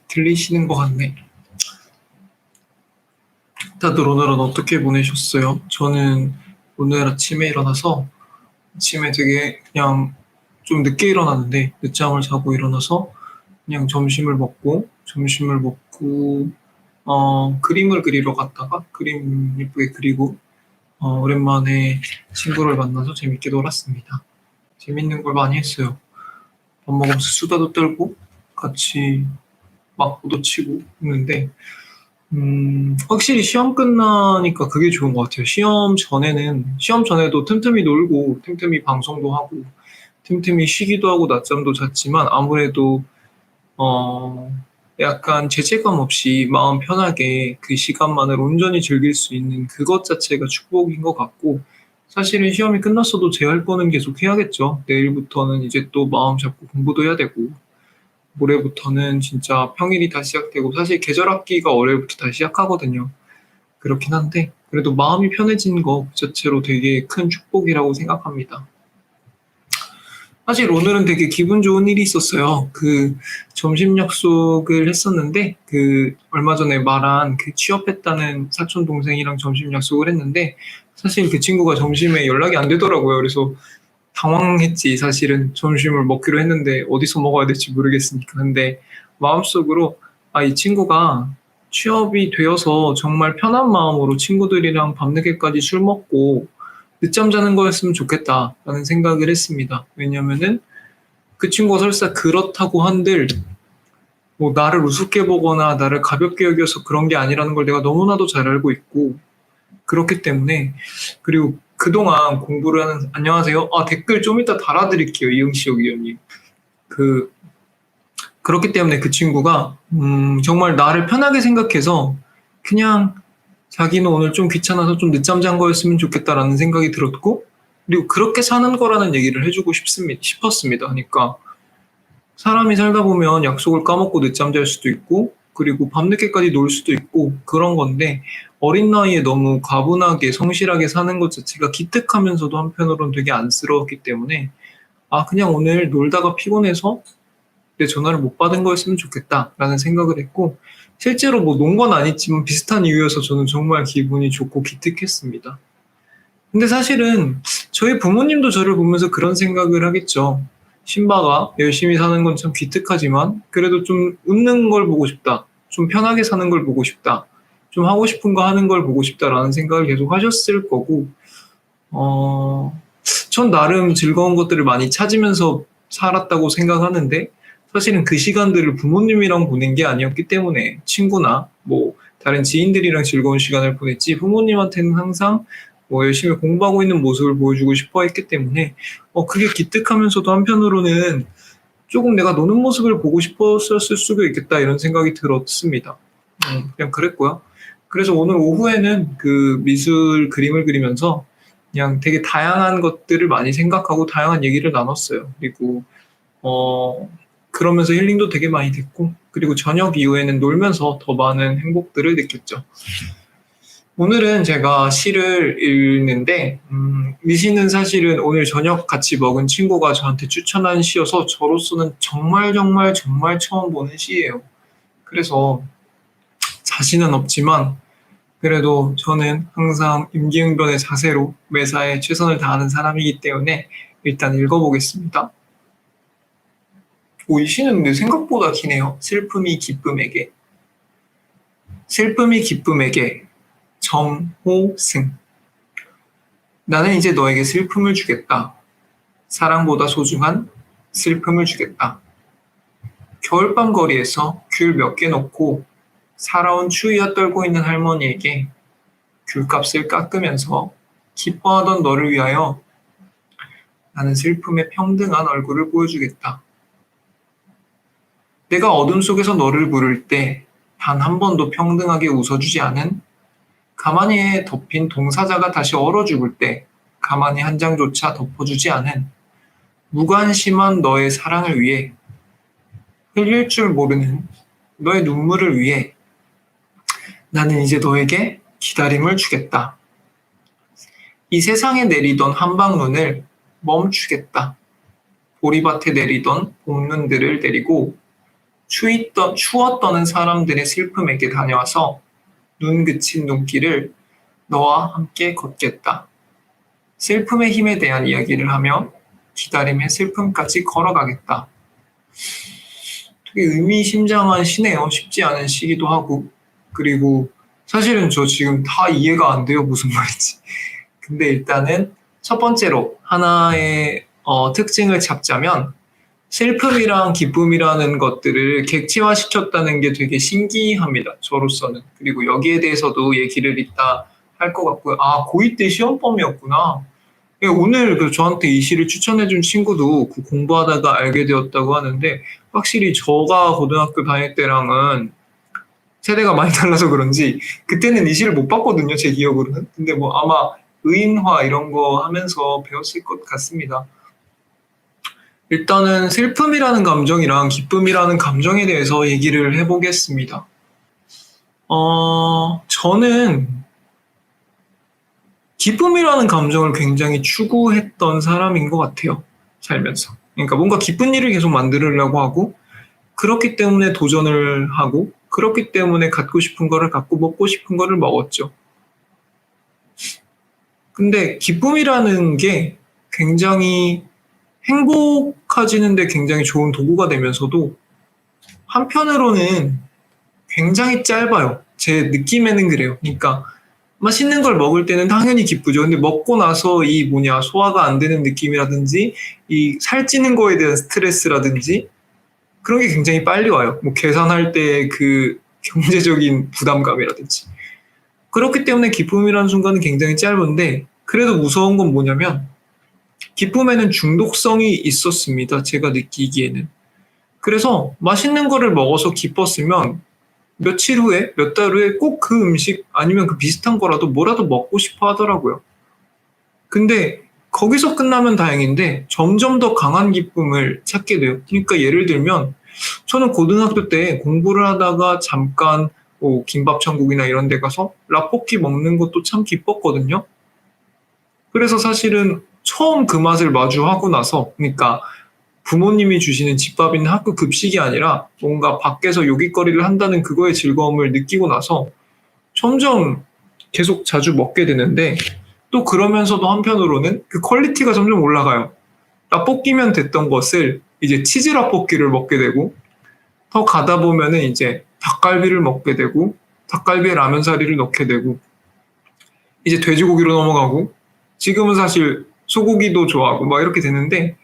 들리시는 것 같네. 다들 오늘은 어떻게 보내셨어요? 저는 오늘 아침에 일어나서 아침에 되게 그냥 좀 늦게 일어났는데 늦잠을 자고 일어나서 그냥 점심을 먹고 그림을 그리러 갔다가 그림 예쁘게 그리고 오랜만에 친구를 만나서 재밌게 놀았습니다. 재밌는 걸 많이 했어요. 밥 먹으면서 수다도 떨고 같이 막고도 치고 했는데 확실히 시험 끝나니까 그게 좋은 것 같아요. 시험 전에도 틈틈이 놀고, 틈틈이 방송도 하고, 틈틈이 쉬기도 하고, 낮잠도 잤지만, 아무래도, 어, 약간 죄책감 없이 마음 편하게 그 시간만을 온전히 즐길 수 있는 그것 자체가 축복인 것 같고, 사실은 시험이 끝났어도 제 할 거는 계속 해야겠죠. 내일부터는 이제 또 마음 잡고 공부도 해야 되고, 모레부터는 진짜 평일이 다시 시작되고 사실 계절 학기가 월요일부터 다시 시작하거든요. 그렇긴 한데 그래도 마음이 편해진 거 그 자체로 되게 큰 축복이라고 생각합니다. 사실 오늘은 되게 기분 좋은 일이 있었어요. 그 점심 약속을 했었는데 그 얼마 전에 말한 그 취업했다는 사촌 동생이랑 점심 약속을 했는데 사실 그 친구가 점심에 연락이 안 되더라고요. 그래서 당황했지. 사실은 점심을 먹기로 했는데 어디서 먹어야 될지 모르겠으니까. 근데 마음속으로 이 친구가 취업이 되어서 정말 편한 마음으로 친구들이랑 밤늦게까지 술 먹고 늦잠 자는 거였으면 좋겠다라는 생각을 했습니다. 왜냐면은 그 친구가 설사 그렇다고 한들 뭐 나를 우습게 보거나 나를 가볍게 여겨서 그런 게 아니라는 걸 내가 너무나도 잘 알고 있고 그렇기 때문에 그리고 그동안 공부를 하는 안녕하세요. 댓글 좀 이따 달아드릴게요. 이응시옥 위원님. 그렇기 때문에 그 친구가 정말 나를 편하게 생각해서 그냥 자기는 오늘 좀 귀찮아서 좀 늦잠 잔 거였으면 좋겠다라는 생각이 들었고 그리고 그렇게 사는 거라는 얘기를 해주고 싶었습니다. 그러니까 사람이 살다 보면 약속을 까먹고 늦잠 잘 수도 있고 그리고 밤늦게까지 놀 수도 있고 그런 건데 어린 나이에 너무 과분하게 성실하게 사는 것 자체가 기특하면서도 한편으로는 되게 안쓰러웠기 때문에 그냥 오늘 놀다가 피곤해서 내 전화를 못 받은 거였으면 좋겠다라는 생각을 했고 실제로 뭐 논 건 아니지만 비슷한 이유여서 저는 정말 기분이 좋고 기특했습니다. 근데 사실은 저희 부모님도 저를 보면서 그런 생각을 하겠죠. 신바가 열심히 사는 건 참 기특하지만 그래도 좀 웃는 걸 보고 싶다. 좀 편하게 사는 걸 보고 싶다. 좀 하고 싶은 거 하는 걸 보고 싶다라는 생각을 계속 하셨을 거고 전 나름 즐거운 것들을 많이 찾으면서 살았다고 생각하는데 사실은 그 시간들을 부모님이랑 보낸 게 아니었기 때문에 친구나 뭐 다른 지인들이랑 즐거운 시간을 보냈지 부모님한테는 항상 뭐 열심히 공부하고 있는 모습을 보여주고 싶어 했기 때문에 그게 기특하면서도 한편으로는 조금 내가 노는 모습을 보고 싶었을 수도 있겠다 이런 생각이 들었습니다. 그냥 그랬고요. 그래서 오늘 오후에는 그 미술 그림을 그리면서 그냥 되게 다양한 것들을 많이 생각하고 다양한 얘기를 나눴어요. 그리고 그러면서 힐링도 되게 많이 됐고 그리고 저녁 이후에는 놀면서 더 많은 행복들을 느꼈죠. 오늘은 제가 시를 읽는데 이 시는 사실은 오늘 저녁 같이 먹은 친구가 저한테 추천한 시여서 저로서는 정말 정말 정말 처음 보는 시예요. 그래서 자신은 없지만 그래도 저는 항상 임기응변의 자세로 매사에 최선을 다하는 사람이기 때문에 일단 읽어보겠습니다. 이 시는 근데 생각보다 기네요. 슬픔이 기쁨에게. 슬픔이 기쁨에게 정호승. 나는 이제 너에게 슬픔을 주겠다. 사랑보다 소중한 슬픔을 주겠다. 겨울밤 거리에서 귤 몇 개 놓고 살아온 추위와 떨고 있는 할머니에게 귤값을 깎으면서 기뻐하던 너를 위하여 나는 슬픔의 평등한 얼굴을 보여주겠다. 내가 어둠 속에서 너를 부를 때 단 한 번도 평등하게 웃어주지 않은 가만히에 덮인 동사자가 다시 얼어 죽을 때 가만히 한 장조차 덮어주지 않은 무관심한 너의 사랑을 위해 흘릴 줄 모르는 너의 눈물을 위해 나는 이제 너에게 기다림을 주겠다. 이 세상에 내리던 한방눈을 멈추겠다. 보리밭에 내리던 봄눈들을 내리고 추워 떠는 사람들의 슬픔에게 다녀와서 눈 그친 눈길을 너와 함께 걷겠다. 슬픔의 힘에 대한 이야기를 하며 기다림의 슬픔까지 걸어가겠다. 되게 의미심장한 시네요. 쉽지 않은 시기도 하고. 그리고 사실은 저 지금 다 이해가 안 돼요. 무슨 말인지. 근데 일단은 첫 번째로 하나의 특징을 잡자면 슬픔이랑 기쁨이라는 것들을 객체화시켰다는 게 되게 신기합니다. 저로서는. 그리고 여기에 대해서도 얘기를 이따 할 것 같고요. 아, 고2 때 시험범이었구나. 오늘 저한테 이 시를 추천해준 친구도 그 공부하다가 알게 되었다고 하는데 확실히 저가 고등학교 다닐 때랑은 세대가 많이 달라서 그런지 그때는 이 시를 못 봤거든요. 제 기억으로는. 근데 뭐 아마 의인화 이런 거 하면서 배웠을 것 같습니다. 일단은 슬픔이라는 감정이랑 기쁨이라는 감정에 대해서 얘기를 해보겠습니다. 저는 기쁨이라는 감정을 굉장히 추구했던 사람인 것 같아요. 살면서. 그러니까 뭔가 기쁜 일을 계속 만들려고 하고, 그렇기 때문에 도전을 하고, 그렇기 때문에 갖고 싶은 거를 갖고 먹고 싶은 거를 먹었죠. 근데 기쁨이라는 게 굉장히 행복해지는데 굉장히 좋은 도구가 되면서도 한편으로는 굉장히 짧아요. 제 느낌에는 그래요. 그러니까 맛있는 걸 먹을 때는 당연히 기쁘죠. 근데 먹고 나서 소화가 안 되는 느낌이라든지 이 살찌는 거에 대한 스트레스라든지 그런 게 굉장히 빨리 와요. 뭐 계산할 때 그 경제적인 부담감이라든지. 그렇기 때문에 기쁨이라는 순간은 굉장히 짧은데 그래도 무서운 건 뭐냐면 기쁨에는 중독성이 있었습니다. 제가 느끼기에는. 그래서 맛있는 거를 먹어서 기뻤으면 며칠 후에, 몇 달 후에 꼭 그 음식 아니면 그 비슷한 거라도 뭐라도 먹고 싶어 하더라고요. 근데 거기서 끝나면 다행인데 점점 더 강한 기쁨을 찾게 돼요. 그러니까 예를 들면 저는 고등학교 때 공부를 하다가 잠깐 김밥천국이나 이런 데 가서 라볶이 먹는 것도 참 기뻤거든요. 그래서 사실은 처음 그 맛을 마주하고 나서, 그러니까 부모님이 주시는 집밥이나 학교 급식이 아니라 뭔가 밖에서 요깃거리를 한다는 그거의 즐거움을 느끼고 나서 점점 계속 자주 먹게 되는데 또 그러면서도 한편으로는 그 퀄리티가 점점 올라가요. 라볶이면 됐던 것을 이제 치즈 라볶이를 먹게 되고 더 가다 보면은 이제 닭갈비를 먹게 되고 닭갈비에 라면사리를 넣게 되고 이제 돼지고기로 넘어가고 지금은 사실 소고기도 좋아하고 막 이렇게 되는데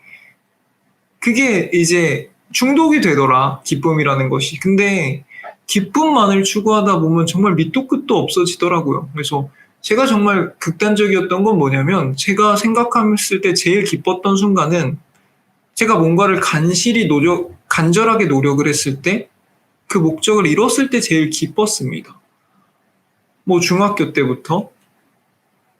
그게 이제 중독이 되더라. 기쁨이라는 것이. 근데 기쁨만을 추구하다 보면 정말 밑도 끝도 없어지더라고요. 그래서 제가 정말 극단적이었던 건 뭐냐면 제가 생각했을 때 제일 기뻤던 순간은 제가 뭔가를 간절하게 노력을 했을 때 그 목적을 이뤘을 때 제일 기뻤습니다. 뭐 중학교 때부터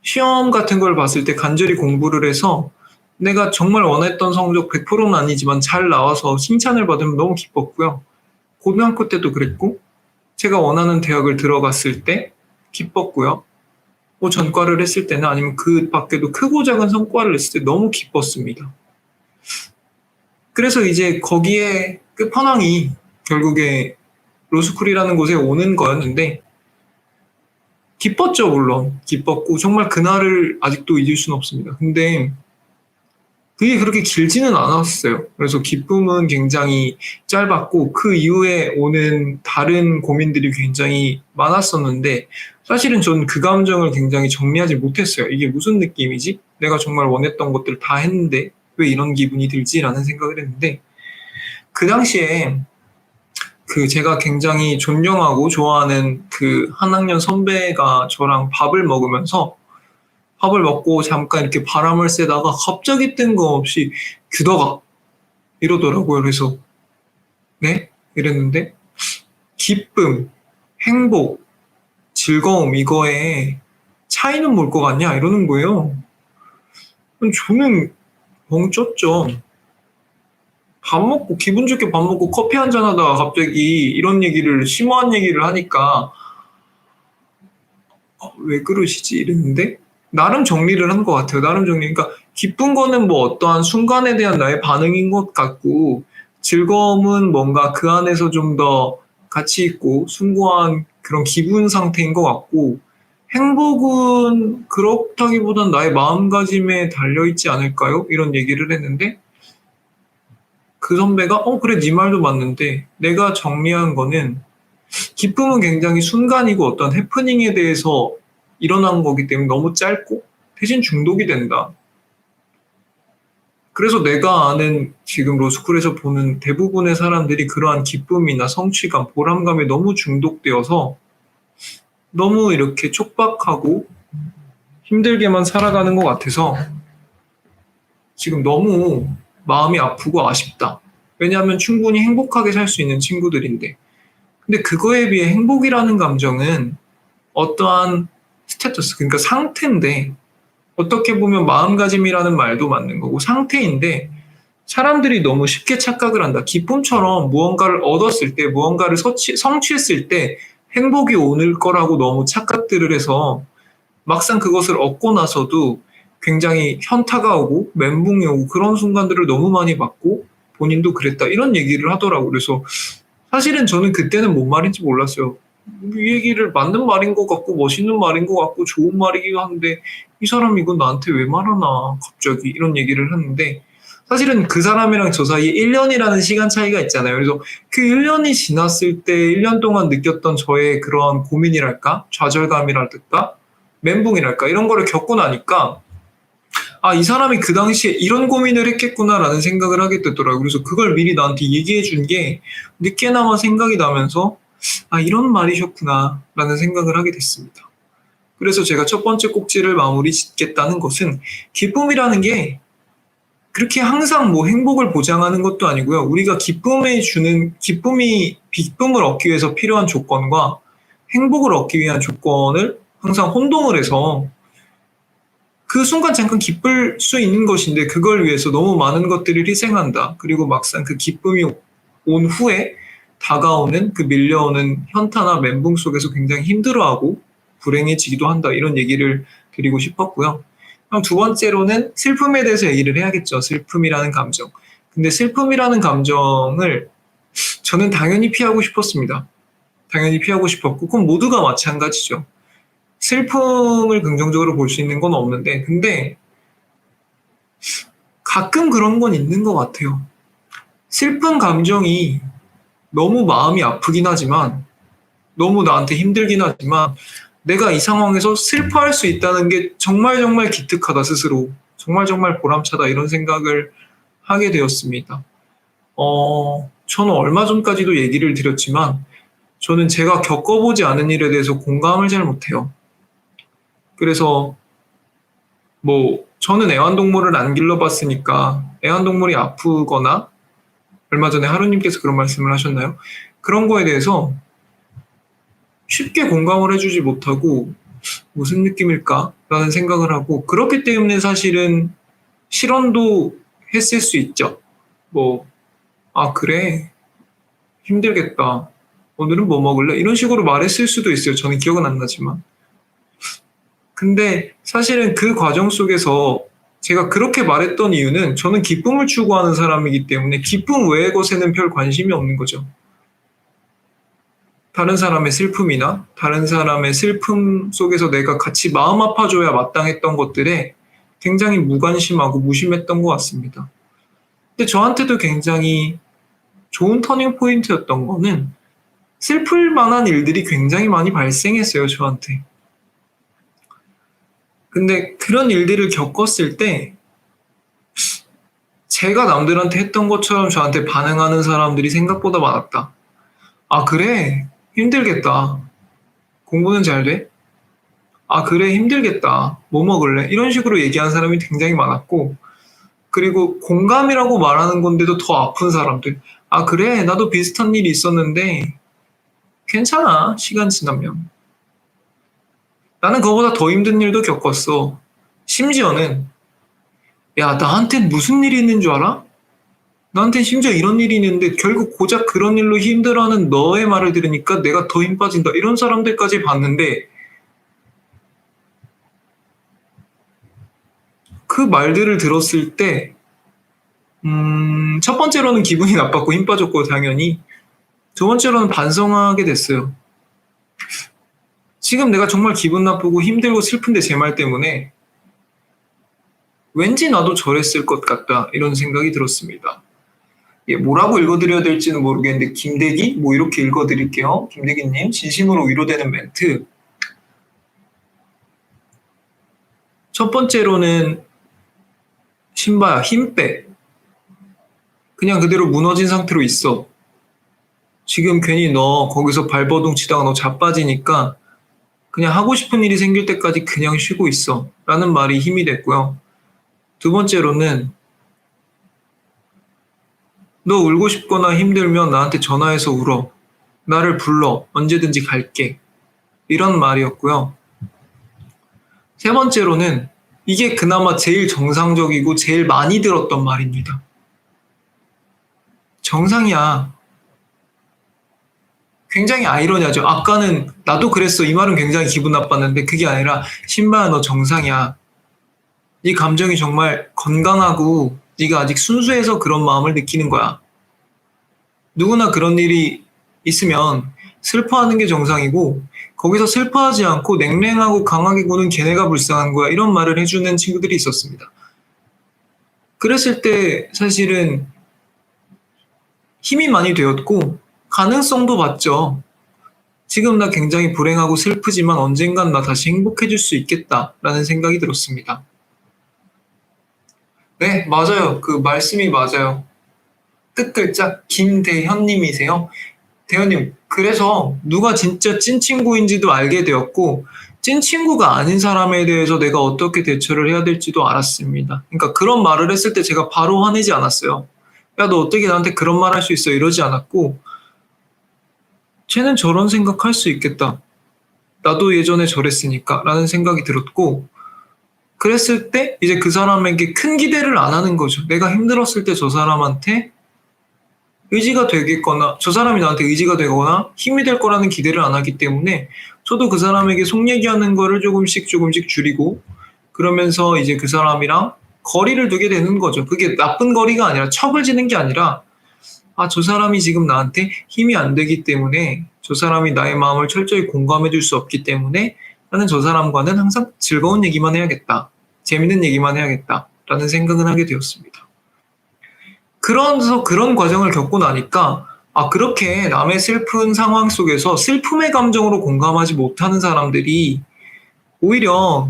시험 같은 걸 봤을 때 간절히 공부를 해서 내가 정말 원했던 성적 100%는 아니지만 잘 나와서 칭찬을 받으면 너무 기뻤고요. 고등학교 때도 그랬고 제가 원하는 대학을 들어갔을 때 기뻤고요. 뭐 전과를 했을 때는 아니면 그 밖에도 크고 작은 성과를 냈을 때 너무 기뻤습니다. 그래서 이제 거기에 끝판왕이 결국에 로스쿨이라는 곳에 오는 거였는데 기뻤죠. 물론 기뻤고 정말 그날을 아직도 잊을 수는 없습니다. 근데 그게 그렇게 길지는 않았어요. 그래서 기쁨은 굉장히 짧았고 그 이후에 오는 다른 고민들이 굉장히 많았었는데 사실은 전 그 감정을 굉장히 정리하지 못했어요. 이게 무슨 느낌이지? 내가 정말 원했던 것들을 다 했는데 왜 이런 기분이 들지라는 생각을 했는데 그 당시에 그 제가 굉장히 존경하고 좋아하는 그 한 학년 선배가 저랑 밥을 먹고 잠깐 이렇게 바람을 쐬다가 갑자기 뜬금없이 규덕아 이러더라고요. 그래서 네? 이랬는데 기쁨, 행복, 즐거움 이거에 차이는 뭘 것 같냐 이러는 거예요. 저는 멍쳤죠. 기분 좋게 밥 먹고 커피 한잔 하다가 갑자기 이런 얘기를, 심오한 얘기를 하니까 왜 그러시지? 이랬는데 나름 정리를 한 것 같아요. 나름 정리. 그러니까 기쁜 거는 뭐 어떠한 순간에 대한 나의 반응인 것 같고 즐거움은 뭔가 그 안에서 좀 더 가치 있고 숭고한 그런 기분 상태인 것 같고 행복은 그렇다기보단 나의 마음가짐에 달려있지 않을까요? 이런 얘기를 했는데 그 선배가 그래 네 말도 맞는데 내가 정리한 거는 기쁨은 굉장히 순간이고 어떤 해프닝에 대해서 일어난 거기 때문에 너무 짧고 대신 중독이 된다. 그래서 내가 아는 지금 로스쿨에서 보는 대부분의 사람들이 그러한 기쁨이나 성취감, 보람감에 너무 중독되어서 너무 이렇게 촉박하고 힘들게만 살아가는 것 같아서 지금 너무 마음이 아프고 아쉽다. 왜냐하면 충분히 행복하게 살 수 있는 친구들인데. 근데 그거에 비해 행복이라는 감정은 어떠한 스테이터스, 그러니까 상태인데 어떻게 보면 마음가짐이라는 말도 맞는 거고 상태인데 사람들이 너무 쉽게 착각을 한다. 기쁨처럼 무언가를 얻었을 때, 무언가를 성취했을 때 행복이 오는 거라고 너무 착각들을 해서 막상 그것을 얻고 나서도 굉장히 현타가 오고 멘붕이 오고 그런 순간들을 너무 많이 봤고 본인도 그랬다. 이런 얘기를 하더라고요. 그래서 사실은 저는 그때는 뭔 말인지 몰랐어요. 이 얘기를 맞는 말인 것 같고 멋있는 말인 것 같고 좋은 말이기도 한데 이 사람이 이건 나한테 왜 말하나 갑자기 이런 얘기를 했는데 사실은 그 사람이랑 저 사이에 1년이라는 시간 차이가 있잖아요. 그래서 그 1년이 지났을 때 1년 동안 느꼈던 저의 그런 고민이랄까 좌절감이랄까 멘붕이랄까 이런 거를 겪고 나니까 이 사람이 그 당시에 이런 고민을 했겠구나라는 생각을 하게 되더라고요. 그래서 그걸 미리 나한테 얘기해 준 게 늦게나마 생각이 나면서 이런 말이셨구나라는 생각을 하게 됐습니다. 그래서 제가 첫 번째 꼭지를 마무리 짓겠다는 것은 기쁨이라는 게 그렇게 항상 뭐 행복을 보장하는 것도 아니고요. 우리가 기쁨을 얻기 위해서 필요한 조건과 행복을 얻기 위한 조건을 항상 혼동을 해서 그 순간 잠깐 기쁠 수 있는 것인데 그걸 위해서 너무 많은 것들을 희생한다. 그리고 막상 그 기쁨이 온 후에 다가오는 그 밀려오는 현타나 멘붕 속에서 굉장히 힘들어하고 불행해지기도 한다. 이런 얘기를 드리고 싶었고요. 그럼 두 번째로는 슬픔에 대해서 얘기를 해야겠죠. 슬픔이라는 감정. 근데 슬픔이라는 감정을 저는 당연히 피하고 싶었습니다. 당연히 피하고 싶었고 그건 모두가 마찬가지죠. 슬픔을 긍정적으로 볼 수 있는 건 없는데 근데 가끔 그런 건 있는 것 같아요. 슬픈 감정이 너무 마음이 아프긴 하지만 너무 나한테 힘들긴 하지만 내가 이 상황에서 슬퍼할 수 있다는 게 정말 정말 기특하다 스스로 정말 정말 보람차다 이런 생각을 하게 되었습니다. 저는 얼마 전까지도 얘기를 드렸지만 저는 제가 겪어보지 않은 일에 대해서 공감을 잘 못해요. 그래서 저는 애완동물을 안 길러봤으니까 애완동물이 아프거나 얼마 전에 하루님께서 그런 말씀을 하셨나요? 그런 거에 대해서 쉽게 공감을 해주지 못하고 무슨 느낌일까? 라는 생각을 하고 그렇기 때문에 사실은 실언도 했을 수 있죠. 그래. 힘들겠다. 오늘은 뭐 먹을래? 이런 식으로 말했을 수도 있어요. 저는 기억은 안 나지만. 근데 사실은 그 과정 속에서 제가 그렇게 말했던 이유는 저는 기쁨을 추구하는 사람이기 때문에 기쁨 외의 것에는 별 관심이 없는 거죠. 다른 사람의 슬픔이나 다른 사람의 슬픔 속에서 내가 같이 마음 아파줘야 마땅했던 것들에 굉장히 무관심하고 무심했던 것 같습니다. 근데 저한테도 굉장히 좋은 터닝 포인트였던 거는 슬플 만한 일들이 굉장히 많이 발생했어요, 저한테. 근데 그런 일들을 겪었을 때 제가 남들한테 했던 것처럼 저한테 반응하는 사람들이 생각보다 많았다. 그래? 힘들겠다. 공부는 잘 돼? 그래, 힘들겠다. 뭐 먹을래? 이런 식으로 얘기하는 사람이 굉장히 많았고, 그리고 공감이라고 말하는 건데도 더 아픈 사람들. 그래, 나도 비슷한 일이 있었는데, 괜찮아. 시간 지나면. 나는 그거보다 더 힘든 일도 겪었어. 심지어는, 야, 나한텐 무슨 일이 있는 줄 알아? 나한텐 심지어 이런 일이 있는데 결국 고작 그런 일로 힘들어하는 너의 말을 들으니까 내가 더 힘 빠진다. 이런 사람들까지 봤는데 그 말들을 들었을 때, 첫 번째로는 기분이 나빴고 힘 빠졌고 당연히, 두 번째로는 반성하게 됐어요. 지금 내가 정말 기분 나쁘고 힘들고 슬픈데 제 말 때문에 왠지 나도 저랬을 것 같다 이런 생각이 들었습니다. 예, 뭐라고 읽어드려야 될지는 모르겠는데 김대기? 뭐 이렇게 읽어드릴게요. 김대기님 진심으로 위로되는 멘트. 첫 번째로는 신바야 힘 빼. 그냥 그대로 무너진 상태로 있어. 지금 괜히 너 거기서 발버둥 치다가 너 자빠지니까 그냥 하고 싶은 일이 생길 때까지 그냥 쉬고 있어. 라는 말이 힘이 됐고요. 두 번째로는 너 울고 싶거나 힘들면 나한테 전화해서 울어. 나를 불러. 언제든지 갈게. 이런 말이었고요. 세 번째로는 이게 그나마 제일 정상적이고 제일 많이 들었던 말입니다. 정상이야. 굉장히 아이러니하죠. 아까는 나도 그랬어. 이 말은 굉장히 기분 나빴는데 그게 아니라 신바야 너 정상이야. 네 감정이 정말 건강하고 네가 아직 순수해서 그런 마음을 느끼는 거야. 누구나 그런 일이 있으면 슬퍼하는 게 정상이고 거기서 슬퍼하지 않고 냉랭하고 강하게 구는 걔네가 불쌍한 거야. 이런 말을 해주는 친구들이 있었습니다. 그랬을 때 사실은 힘이 많이 되었고 가능성도 봤죠. 지금 나 굉장히 불행하고 슬프지만 언젠간 나 다시 행복해질 수 있겠다라는 생각이 들었습니다. 네, 맞아요. 그 말씀이 맞아요. 끝글자 김대현님이세요. 대현님, 그래서 누가 진짜 찐 친구인지도 알게 되었고 찐 친구가 아닌 사람에 대해서 내가 어떻게 대처를 해야 될지도 알았습니다. 그러니까 그런 말을 했을 때 제가 바로 화내지 않았어요. 야, 너 어떻게 나한테 그런 말 할 수 있어? 이러지 않았고 쟤는 저런 생각할 수 있겠다. 나도 예전에 저랬으니까 라는 생각이 들었고 그랬을 때 이제 그 사람에게 큰 기대를 안 하는 거죠. 내가 힘들었을 때 저 사람한테 의지가 되겠거나 저 사람이 나한테 의지가 되거나 힘이 될 거라는 기대를 안 하기 때문에 저도 그 사람에게 속 얘기하는 거를 조금씩 줄이고 그러면서 이제 그 사람이랑 거리를 두게 되는 거죠. 그게 나쁜 거리가 아니라 척을 지는 게 아니라 아, 저 사람이 지금 나한테 힘이 안 되기 때문에 저 사람이 나의 마음을 철저히 공감해 줄 수 없기 때문에 나는 저 사람과는 항상 즐거운 얘기만 해야겠다. 재밌는 얘기만 해야겠다. 라는 생각은 하게 되었습니다. 그러면서 그런 과정을 겪고 나니까 아, 그렇게 남의 슬픈 상황 속에서 슬픔의 감정으로 공감하지 못하는 사람들이 오히려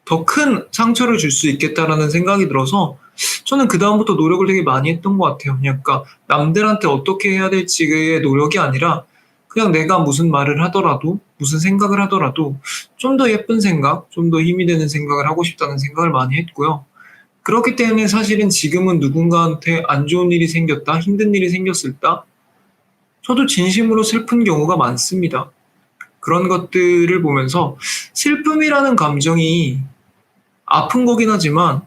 더 큰 상처를 줄 수 있겠다라는 생각이 들어서 저는 그다음부터 노력을 되게 많이 했던 것 같아요. 그러니까 남들한테 어떻게 해야 될지의 노력이 아니라 그냥 내가 무슨 말을 하더라도 무슨 생각을 하더라도 좀 더 예쁜 생각, 좀 더 힘이 되는 생각을 하고 싶다는 생각을 많이 했고요. 그렇기 때문에 사실은 지금은 누군가한테 안 좋은 일이 생겼다, 힘든 일이 생겼을 때 저도 진심으로 슬픈 경우가 많습니다. 그런 것들을 보면서 슬픔이라는 감정이 아픈 거긴 하지만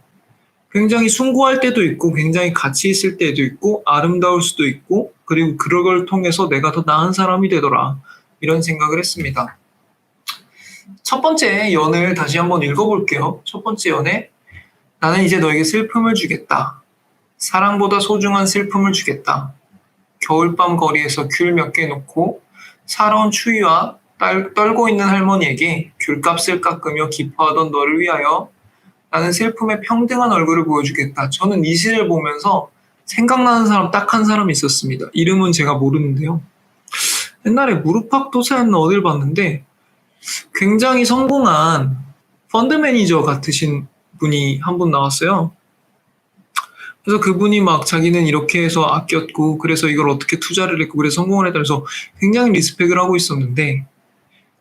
굉장히 숭고할 때도 있고 굉장히 가치 있을 때도 있고 아름다울 수도 있고 그리고 그런 걸 통해서 내가 더 나은 사람이 되더라 이런 생각을 했습니다. 첫 번째 연을 다시 한번 읽어볼게요. 첫 번째 연에 나는 이제 너에게 슬픔을 주겠다. 사랑보다 소중한 슬픔을 주겠다. 겨울밤 거리에서 귤 몇 개 놓고 살아온 추위와 떨고 있는 할머니에게 귤값을 깎으며 기뻐하던 너를 위하여 나는 슬픔의 평등한 얼굴을 보여주겠다. 저는 이 시를 보면서 생각나는 사람 딱 한 사람이 있었습니다. 이름은 제가 모르는데요. 옛날에 무릎팍도사였나 어딜 봤는데 굉장히 성공한 펀드 매니저 같으신 분이 한 분 나왔어요. 그래서 그분이 막 자기는 이렇게 해서 아꼈고 그래서 이걸 어떻게 투자를 했고 그래서 성공을 했다 해서 굉장히 리스펙을 하고 있었는데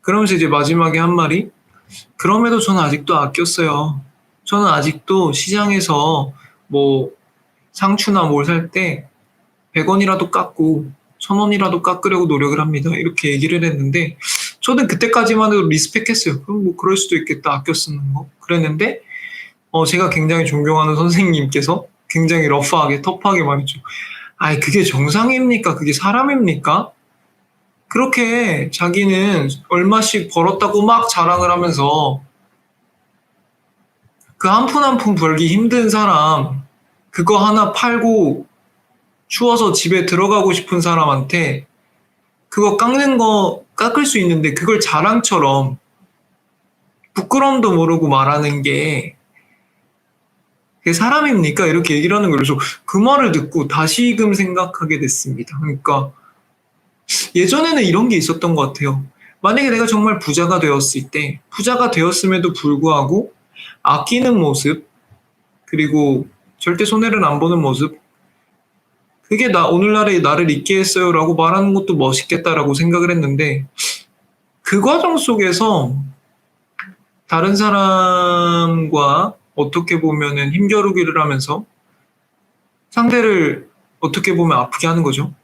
그러면서 이제 마지막에 한 말이 그럼에도 저는 아직도 아꼈어요. 저는 아직도 시장에서 뭐 상추나 뭘 살 때 100원이라도 깎고 1000원이라도 깎으려고 노력을 합니다. 이렇게 얘기를 했는데 저는 그때까지만 해도 리스펙했어요. 그럼 뭐 그럴 수도 있겠다. 아껴 쓰는 거. 그랬는데 제가 굉장히 존경하는 선생님께서 굉장히 러프하게 터프하게 말했죠. 아이 그게 정상입니까? 그게 사람입니까? 그렇게 자기는 얼마씩 벌었다고 막 자랑을 하면서 그 한 푼 한 푼 벌기 힘든 사람, 그거 하나 팔고 추워서 집에 들어가고 싶은 사람한테 그거 깎는 거 깎을 수 있는데 그걸 자랑처럼 부끄러움도 모르고 말하는 게 그게 사람입니까? 이렇게 얘기를 하는 거예요. 그래서 그 말을 듣고 다시금 생각하게 됐습니다. 그러니까 예전에는 이런 게 있었던 것 같아요. 만약에 내가 정말 부자가 되었을 때, 부자가 되었음에도 불구하고 아끼는 모습, 그리고 절대 손해를 안 보는 모습, 그게 오늘날에 나를 있게 했어요 라고 말하는 것도 멋있겠다라고 생각을 했는데, 그 과정 속에서 다른 사람과 어떻게 보면은 힘겨루기를 하면서 상대를 어떻게 보면 아프게 하는 거죠.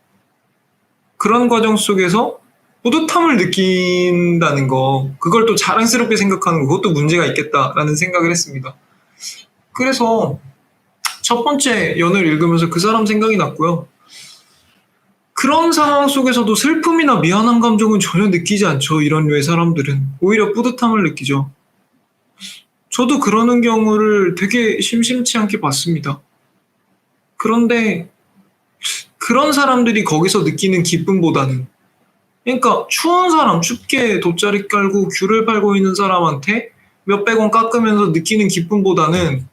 그런 과정 속에서 뿌듯함을 느낀다는 거, 그걸 또 자랑스럽게 생각하는 거, 그것도 문제가 있겠다라는 생각을 했습니다. 그래서 첫 번째 연을 읽으면서 그 사람 생각이 났고요. 그런 상황 속에서도 슬픔이나 미안한 감정은 전혀 느끼지 않죠. 이런 류의 사람들은. 오히려 뿌듯함을 느끼죠. 저도 그러는 경우를 되게 심심치 않게 봤습니다. 그런데 그런 사람들이 거기서 느끼는 기쁨보다는, 그러니까 추운 사람, 춥게 돗자리 깔고 귤을 팔고 있는 사람한테 몇백 원 깎으면서 느끼는 기쁨보다는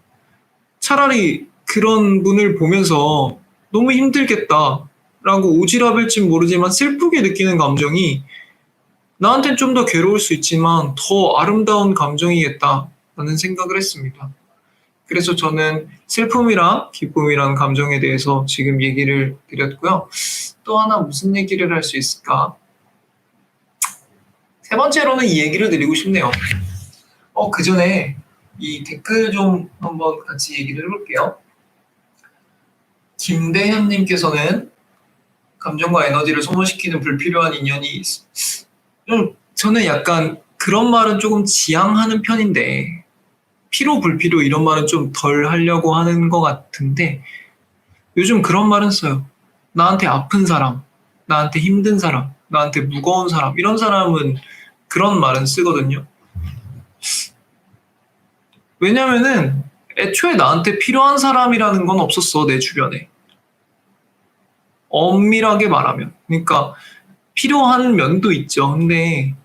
차라리 그런 분을 보면서 너무 힘들겠다라고 오지랖일진 모르지만 슬프게 느끼는 감정이 나한테는 좀 더 괴로울 수 있지만 더 아름다운 감정이겠다라는 생각을 했습니다. 그래서 저는 슬픔이랑 기쁨이란 감정에 대해서 지금 얘기를 드렸고요. 또 하나 무슨 얘기를 할 수 있을까? 세 번째로는 이 얘기를 드리고 싶네요. 그 전에 이 댓글 좀 한번 같이 얘기를 해볼게요. 김대현님께서는 감정과 에너지를 소모시키는 불필요한 인연이 저는 약간 그런 말은 조금 지양하는 편인데 필요 불필요 이런 말은 좀 덜 하려고 하는 것 같은데 요즘 그런 말은 써요. 나한테 아픈 사람, 나한테 힘든 사람, 나한테 무거운 사람 이런 사람은 그런 말은 쓰거든요. 왜냐면은 애초에 나한테 필요한 사람이라는 건 없었어, 내 주변에. 엄밀하게 말하면. 그러니까 필요한 면도 있죠. 근데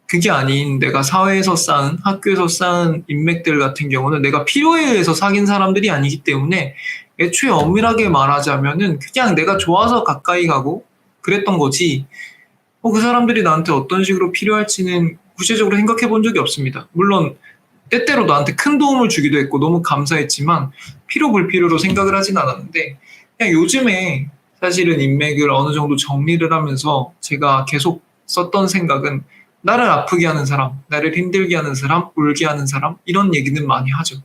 그게 아닌 내가 사회에서 쌓은, 학교에서 쌓은 인맥들 같은 경우는 내가 필요에 의해서 사귄 사람들이 아니기 때문에 애초에 엄밀하게 말하자면은 그냥 내가 좋아서 가까이 가고 그랬던 거지. 그 사람들이 나한테 어떤 식으로 필요할지는 구체적으로 생각해 본 적이 없습니다. 물론 때때로 나한테 큰 도움을 주기도 했고 너무 감사했지만 필요 불필요로 생각을 하진 않았는데 그냥 요즘에 사실은 인맥을 어느 정도 정리를 하면서 제가 계속 썼던 생각은 나를 아프게 하는 사람, 나를 힘들게 하는 사람, 울게 하는 사람 이런 얘기는 많이 하죠.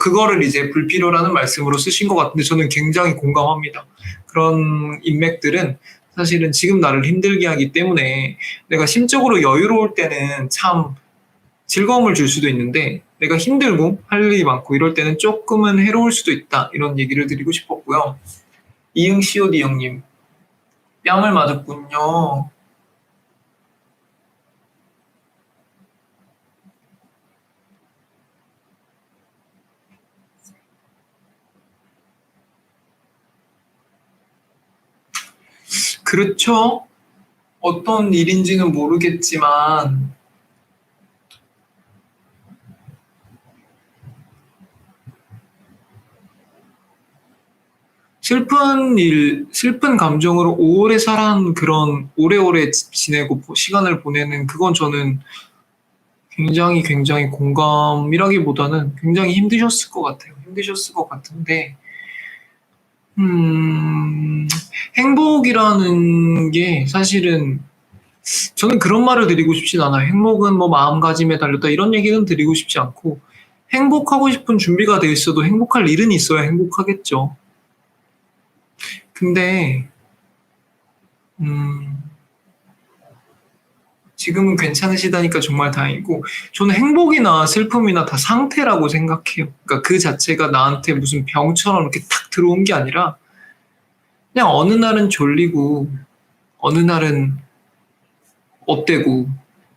그거를 이제 불필요라는 말씀으로 쓰신 것 같은데 저는 굉장히 공감합니다. 그런 인맥들은 사실은 지금 나를 힘들게 하기 때문에 내가 심적으로 여유로울 때는 참 즐거움을 줄 수도 있는데 내가 힘들고 할 일이 많고 이럴 때는 조금은 해로울 수도 있다 이런 얘기를 드리고 싶었고요. 이응 COD 형님 뺨을 맞았군요. 그렇죠. 어떤 일인지는 모르겠지만 슬픈 일, 슬픈 감정으로 오래 살아온 그런 오래오래 지내고 시간을 보내는 그건 저는 굉장히 공감이라기보다는 굉장히 힘드셨을 것 같아요. 힘드셨을 것 같은데, 행복이라는 게 사실은 저는 그런 말을 드리고 싶진 않아요. 행복은 뭐 마음가짐에 달렸다 이런 얘기는 드리고 싶지 않고 행복하고 싶은 준비가 돼 있어도 행복할 일은 있어야 행복하겠죠. 근데 지금은 괜찮으시다니까 정말 다행이고 저는 행복이나 슬픔이나 다 상태라고 생각해요. 그러니까 그 자체가 나한테 무슨 병처럼 이렇게 탁 들어온 게 아니라 그냥 어느 날은 졸리고 어느 날은 업되고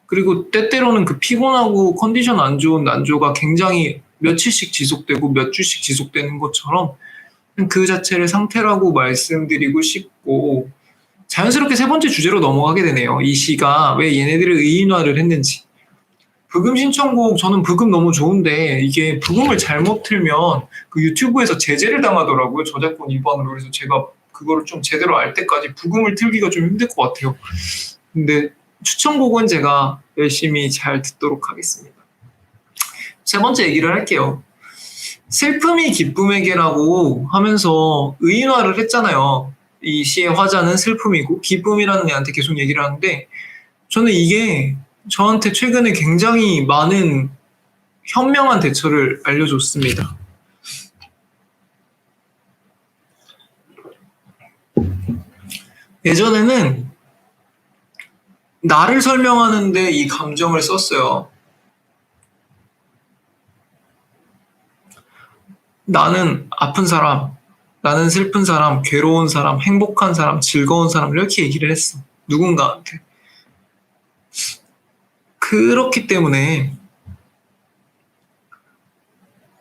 그리고 때때로는 그 피곤하고 컨디션 안 좋은 난조가 굉장히 며칠씩 지속되고 몇 주씩 지속되는 것처럼 그 자체를 상태라고 말씀드리고 싶고, 자연스럽게 세 번째 주제로 넘어가게 되네요. 이 시가 왜 얘네들을 의인화를 했는지. 부금 신청곡, 저는 부금 너무 좋은데 이게 부금을 잘못 틀면 그 유튜브에서 제재를 당하더라고요. 저작권 위반으로. 그래서 제가 그거를 좀 제대로 알 때까지 부금을 틀기가 좀 힘들 것 같아요. 근데 추천곡은 제가 열심히 잘 듣도록 하겠습니다. 세 번째 얘기를 할게요. 슬픔이 기쁨에게라고 하면서 의인화를 했잖아요. 이 시의 화자는 슬픔이고 기쁨이라는 애한테 계속 얘기를 하는데, 저는 이게 저한테 최근에 굉장히 많은 현명한 대처를 알려줬습니다. 예전에는 나를 설명하는데 이 감정을 썼어요. 나는 아픈 사람, 나는 슬픈 사람, 괴로운 사람, 행복한 사람, 즐거운 사람, 이렇게 얘기를 했어. 누군가한테. 그렇기 때문에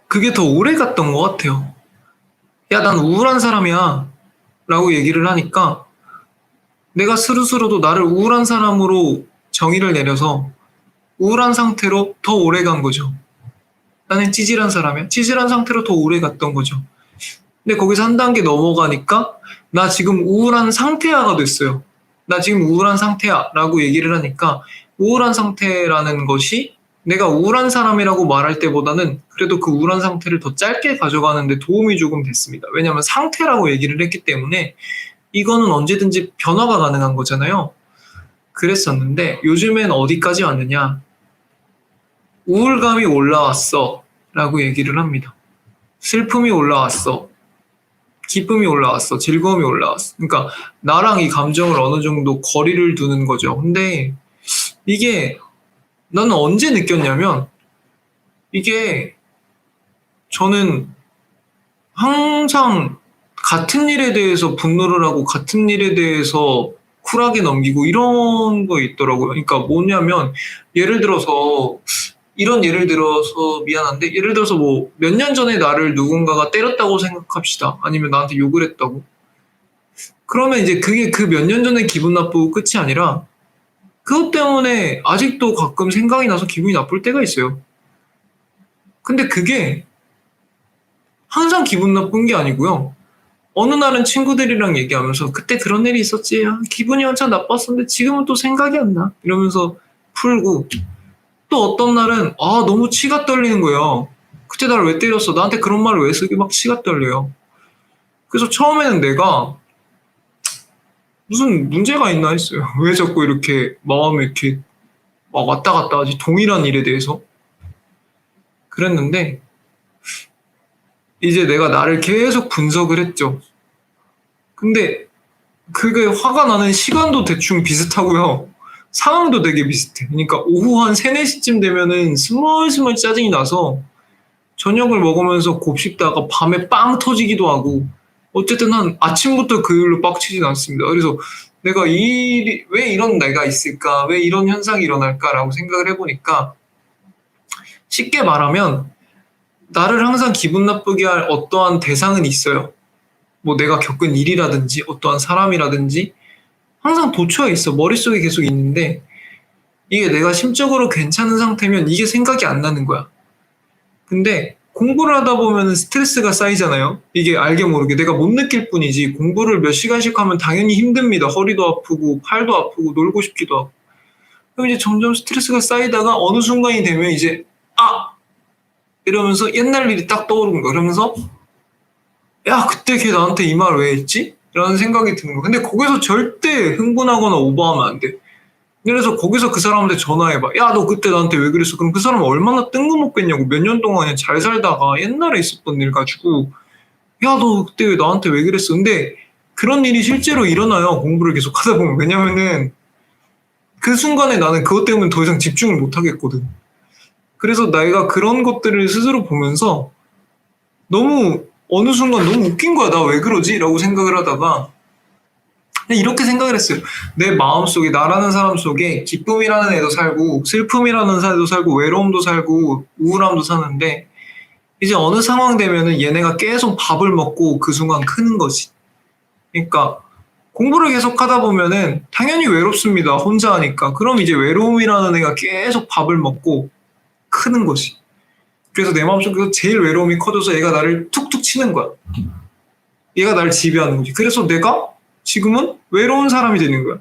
그게 더 오래 갔던 것 같아요. 야, 난 우울한 사람이야 라고 얘기를 하니까 내가 스스로도 나를 우울한 사람으로 정의를 내려서 우울한 상태로 더 오래 간 거죠. 나는 찌질한 사람이야. 찌질한 상태로 더 오래 갔던 거죠. 근데 거기서 한 단계 넘어가니까 나 지금 우울한 상태야가 됐어요. 나 지금 우울한 상태야 라고 얘기를 하니까 우울한 상태라는 것이 내가 우울한 사람이라고 말할 때보다는 그래도 그 우울한 상태를 더 짧게 가져가는 데 도움이 조금 됐습니다. 왜냐하면 상태라고 얘기를 했기 때문에 이거는 언제든지 변화가 가능한 거잖아요. 그랬었는데 요즘엔 어디까지 왔느냐. 우울감이 올라왔어 라고 얘기를 합니다. 슬픔이 올라왔어. 기쁨이 올라왔어. 즐거움이 올라왔어. 그러니까 나랑 이 감정을 어느 정도 거리를 두는 거죠. 근데 이게 나는 언제 느꼈냐면, 이게 저는 항상 같은 일에 대해서 분노를 하고 같은 일에 대해서 쿨하게 넘기고 이런 거 있더라고요. 그러니까 뭐냐면 예를 들어서 미안한데, 예를 들어서 뭐 몇 년 전에 나를 누군가가 때렸다고 생각합시다. 아니면 나한테 욕을 했다고. 그러면 이제 그게 그 몇 년 전에 기분 나쁘고 끝이 아니라 그것 때문에 아직도 가끔 생각이 나서 기분이 나쁠 때가 있어요. 근데 그게 항상 기분 나쁜 게 아니고요. 어느 날은 친구들이랑 얘기하면서 그때 그런 일이 있었지. 기분이 한참 나빴었는데 지금은 또 생각이 안 나. 이러면서 풀고, 또 어떤 날은 너무 치가 떨리는 거예요. 그때 나를 왜 때렸어? 나한테 그런 말을 왜 쓰게? 막 치가 떨려요. 그래서 처음에는 내가 무슨 문제가 있나 했어요. 왜 자꾸 이렇게 마음이 이렇게 막 왔다 갔다 하지? 동일한 일에 대해서. 그랬는데 이제 내가 나를 계속 분석을 했죠. 근데 그게 화가 나는 시간도 대충 비슷하고요. 상황도 되게 비슷해. 그러니까 오후 한 3, 4시쯤 되면은 스멀스멀 짜증이 나서 저녁을 먹으면서 곱씹다가 밤에 빵 터지기도 하고, 어쨌든 한 아침부터 그 일로 빡치진 않습니다. 그래서 내가 왜 이런 내가 있을까? 왜 이런 현상이 일어날까라고 생각을 해보니까, 쉽게 말하면 나를 항상 기분 나쁘게 할 어떠한 대상은 있어요. 뭐 내가 겪은 일이라든지 어떠한 사람이라든지 항상 도처에 있어. 머릿속에 계속 있는데 이게 내가 심적으로 괜찮은 상태면 이게 생각이 안 나는 거야. 근데 공부를 하다 보면 스트레스가 쌓이잖아요. 이게 알게 모르게 내가 못 느낄 뿐이지, 공부를 몇 시간씩 하면 당연히 힘듭니다. 허리도 아프고 팔도 아프고 놀고 싶기도 하고. 그럼 이제 점점 스트레스가 쌓이다가 어느 순간이 되면 이제 이러면서 옛날 일이 딱 떠오르는 거야. 그러면서 야, 그때 걔 나한테 이 말 왜 했지? 라는 생각이 드는 거야. 근데 거기서 절대 흥분하거나 오버하면 안 돼. 그래서 거기서 그 사람한테 전화해봐. 야, 너 그때 나한테 왜 그랬어? 그럼 그 사람 얼마나 뜬금없겠냐고. 몇 년 동안 잘 살다가 옛날에 있었던 일 가지고 야, 너 그때 왜 나한테 왜 그랬어? 근데 그런 일이 실제로 일어나요. 공부를 계속 하다 보면. 왜냐면은 그 순간에 나는 그것 때문에 더 이상 집중을 못 하겠거든. 그래서 내가 그런 것들을 스스로 보면서 너무 어느 순간 너무 웃긴 거야. 나 왜 그러지? 라고 생각을 하다가 이렇게 생각을 했어요. 내 마음속에, 나라는 사람 속에 기쁨이라는 애도 살고 슬픔이라는 애도 살고 외로움도 살고 우울함도 사는데, 이제 어느 상황 되면은 얘네가 계속 밥을 먹고 그 순간 크는 거지. 그러니까 공부를 계속 하다 보면은 당연히 외롭습니다. 혼자 하니까. 그럼 이제 외로움이라는 애가 계속 밥을 먹고 크는 거지. 그래서 내 마음속에서 제일 외로움이 커져서 얘가 나를 툭툭 치는 거야. 얘가 나를 지배하는 거지. 그래서 내가 지금은 외로운 사람이 되는 거야.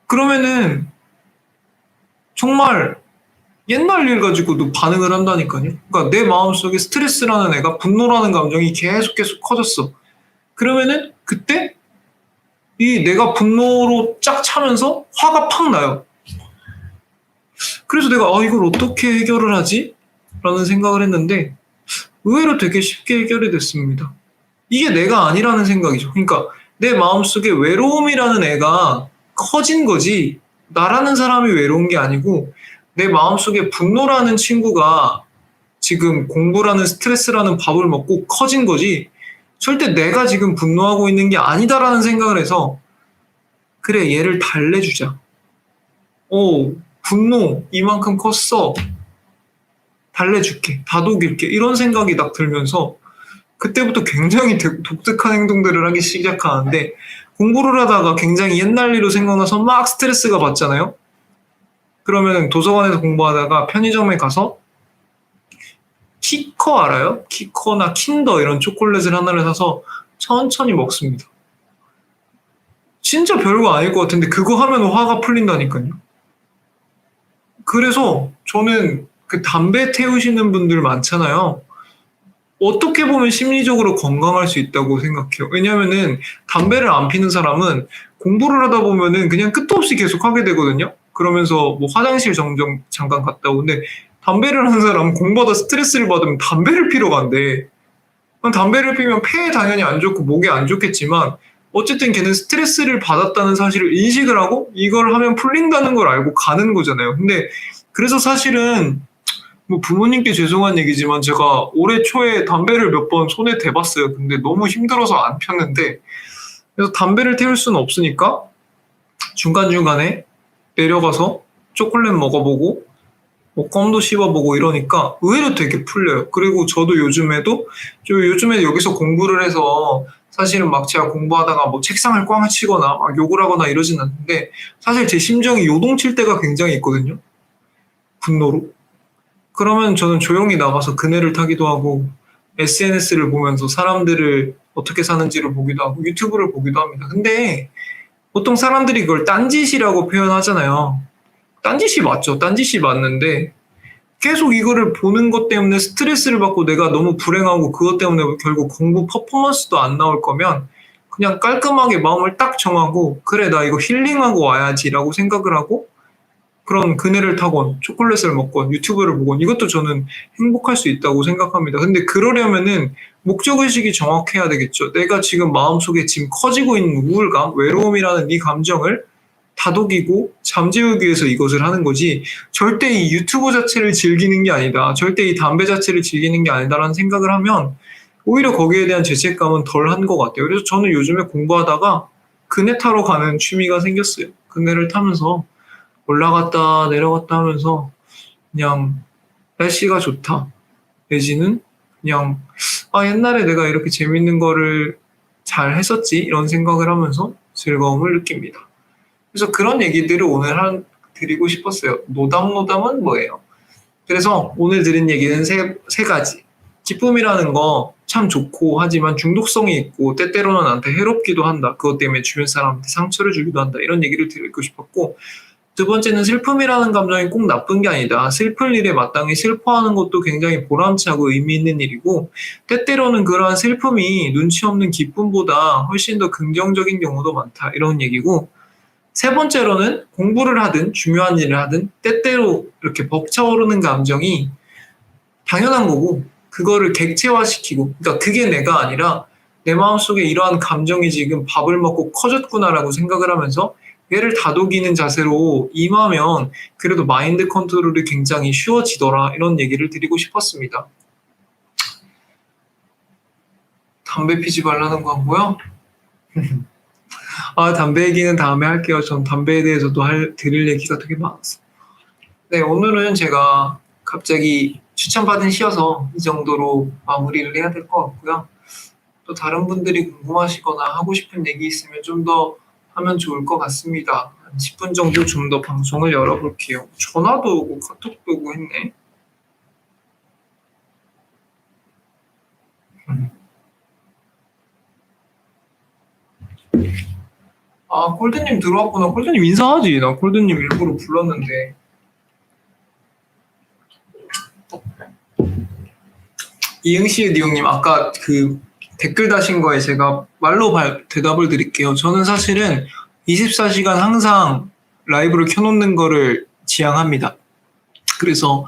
그러면은 정말 옛날 일 가지고도 반응을 한다니까요. 그러니까 내 마음속에 스트레스라는 애가 분노라는 감정이 계속 커졌어. 그러면은 그때 이 내가 분노로 쫙 차면서 화가 팍 나요. 그래서 내가 이걸 어떻게 해결을 하지? 라는 생각을 했는데 의외로 되게 쉽게 해결이 됐습니다. 이게 내가 아니라는 생각이죠. 그러니까 내 마음속에 외로움이라는 애가 커진 거지 나라는 사람이 외로운 게 아니고 내 마음속에 분노라는 친구가 지금 공부라는 스트레스라는 밥을 먹고 커진 거지 절대 내가 지금 분노하고 있는 게 아니다라는 생각을 해서 그래 얘를 달래주자. 분노 이만큼 컸어. 달래줄게. 다독일게. 이런 생각이 딱 들면서 그때부터 굉장히 독특한 행동들을 하기 시작하는데 공부를 하다가 굉장히 옛날 일로 생각나서 막 스트레스가 받잖아요. 그러면 도서관에서 공부하다가 편의점에 가서 키커 알아요? 키커나 킨더 이런 초콜릿을 하나를 사서 천천히 먹습니다. 진짜 별거 아닐 것 같은데 그거 하면 화가 풀린다니까요. 그래서 저는 그 담배 태우시는 분들 많잖아요. 어떻게 보면 심리적으로 건강할 수 있다고 생각해요. 왜냐면은 담배를 안 피는 사람은 공부를 하다 보면은 그냥 끝도 없이 계속 하게 되거든요. 그러면서 뭐 화장실 잠깐 갔다 오는데 담배를 하는 사람은 공부하다 스트레스를 받으면 담배를 피러 간대. 그럼 담배를 피면 폐에 당연히 안 좋고 목에 안 좋겠지만 어쨌든 걔는 스트레스를 받았다는 사실을 인식을 하고 이걸 하면 풀린다는 걸 알고 가는 거잖아요. 근데 그래서 사실은 뭐 부모님께 죄송한 얘기지만 제가 올해 초에 담배를 몇 번 손에 대봤어요. 근데 너무 힘들어서 안 폈는데 그래서 담배를 태울 수는 없으니까 중간중간에 내려가서 초콜릿 먹어보고 뭐 껌도 씹어보고 이러니까 의외로 되게 풀려요. 그리고 저도 요즘에 여기서 공부를 해서 사실은 막 제가 공부하다가 뭐 책상을 꽝 치거나 막 욕을 하거나 이러진 않는데 사실 제 심정이 요동칠 때가 굉장히 있거든요. 분노로. 그러면 저는 조용히 나가서 그네를 타기도 하고 SNS를 보면서 사람들을 어떻게 사는지를 보기도 하고 유튜브를 보기도 합니다. 근데 보통 사람들이 그걸 딴짓이라고 표현하잖아요. 딴짓이 맞죠. 딴짓이 맞는데 계속 이거를 보는 것 때문에 스트레스를 받고 내가 너무 불행하고 그것 때문에 결국 공부 퍼포먼스도 안 나올 거면 그냥 깔끔하게 마음을 딱 정하고 그래 나 이거 힐링하고 와야지라고 생각을 하고 그런 그네를 타건 초콜릿을 먹건 유튜브를 보건 이것도 저는 행복할 수 있다고 생각합니다. 근데 그러려면은 목적의식이 정확해야 되겠죠. 내가 지금 마음속에 지금 커지고 있는 우울감, 외로움이라는 이 감정을 다독이고 잠재우기 위해서 이것을 하는 거지 절대 이 유튜브 자체를 즐기는 게 아니다. 절대 이 담배 자체를 즐기는 게 아니다라는 생각을 하면 오히려 거기에 대한 죄책감은 덜 한 것 같아요. 그래서 저는 요즘에 공부하다가 그네 타러 가는 취미가 생겼어요. 그네를 타면서 올라갔다 내려갔다 하면서 그냥 날씨가 좋다. 내지는 그냥 옛날에 내가 이렇게 재밌는 거를 잘 했었지 이런 생각을 하면서 즐거움을 느낍니다. 그래서 그런 얘기들을 오늘 드리고 싶었어요. 노담은 뭐예요? 그래서 오늘 드린 얘기는 세 가지. 기쁨이라는 거 참 좋고 하지만 중독성이 있고 때때로는 나한테 해롭기도 한다. 그것 때문에 주변 사람한테 상처를 주기도 한다. 이런 얘기를 드리고 싶었고 두 번째는 슬픔이라는 감정이 꼭 나쁜 게 아니다. 슬플 일에 마땅히 슬퍼하는 것도 굉장히 보람차고 의미 있는 일이고 때때로는 그러한 슬픔이 눈치 없는 기쁨보다 훨씬 더 긍정적인 경우도 많다. 이런 얘기고 세 번째로는 공부를 하든 중요한 일을 하든 때때로 이렇게 벅차오르는 감정이 당연한 거고 그거를 객체화시키고 그러니까 그게 내가 아니라 내 마음속에 이러한 감정이 지금 밥을 먹고 커졌구나라고 생각을 하면서 얘를 다독이는 자세로 임하면 그래도 마인드 컨트롤이 굉장히 쉬워지더라 이런 얘기를 드리고 싶었습니다. 담배 피지 말라는 거고요. 담배 얘기는 다음에 할게요. 전 담배에 대해서도 드릴 얘기가 되게 많았어요. 네, 오늘은 제가 갑자기 추천받은 시여서 이 정도로 마무리를 해야 될 것 같고요. 또 다른 분들이 궁금하시거나 하고 싶은 얘기 있으면 좀 더 하면 좋을 것 같습니다. 한 10분 정도 좀 더 방송을 열어볼게요. 전화도 오고 카톡도 오고 했네. 아, 콜드님 들어왔구나. 콜드님 인사하지. 나 콜드님 일부러 불렀는데. 이응시의 니용님, 아까 그 댓글 다신 거에 제가 말로 대답을 드릴게요. 저는 사실은 24시간 항상 라이브를 켜놓는 거를 지향합니다. 그래서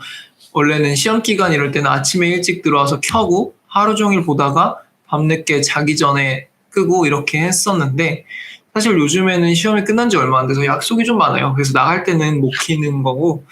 원래는 시험 기간 이럴 때는 아침에 일찍 들어와서 켜고 하루 종일 보다가 밤늦게 자기 전에 끄고 이렇게 했었는데, 사실 요즘에는 시험이 끝난 지 얼마 안 돼서 약속이 좀 많아요. 그래서 나갈 때는 못 키는 거고,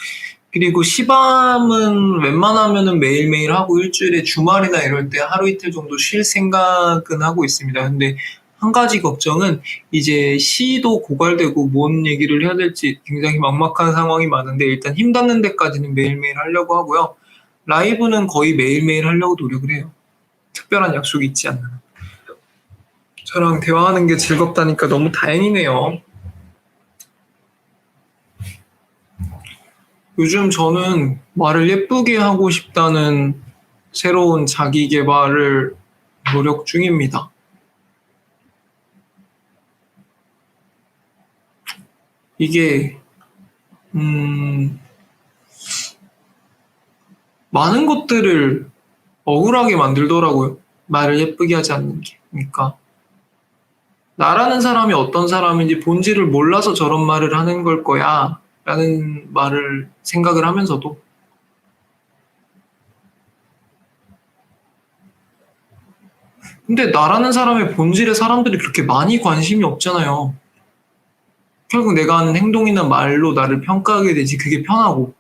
그리고 시밤은 웬만하면은 매일매일 하고 일주일에 주말이나 이럴 때 하루 이틀 정도 쉴 생각은 하고 있습니다. 근데 한 가지 걱정은 이제 시도 고갈되고 뭔 얘기를 해야 될지 굉장히 막막한 상황이 많은데, 일단 힘 닿는 데까지는 매일매일 하려고 하고요. 라이브는 거의 매일매일 하려고 노력을 해요. 특별한 약속이 있지 않는 한. 저랑 대화하는 게 즐겁다니까 너무 다행이네요. 요즘 저는 말을 예쁘게 하고 싶다는 새로운 자기 개발을 노력 중입니다. 이게 많은 것들을 억울하게 만들더라고요. 말을 예쁘게 하지 않는 게. 그러니까 나라는 사람이 어떤 사람인지 본질을 몰라서 저런 말을 하는 걸 거야 라는 말을 생각을 하면서도, 근데 나라는 사람의 본질에 사람들이 그렇게 많이 관심이 없잖아요. 결국 내가 하는 행동이나 말로 나를 평가하게 되지. 그게 편하고,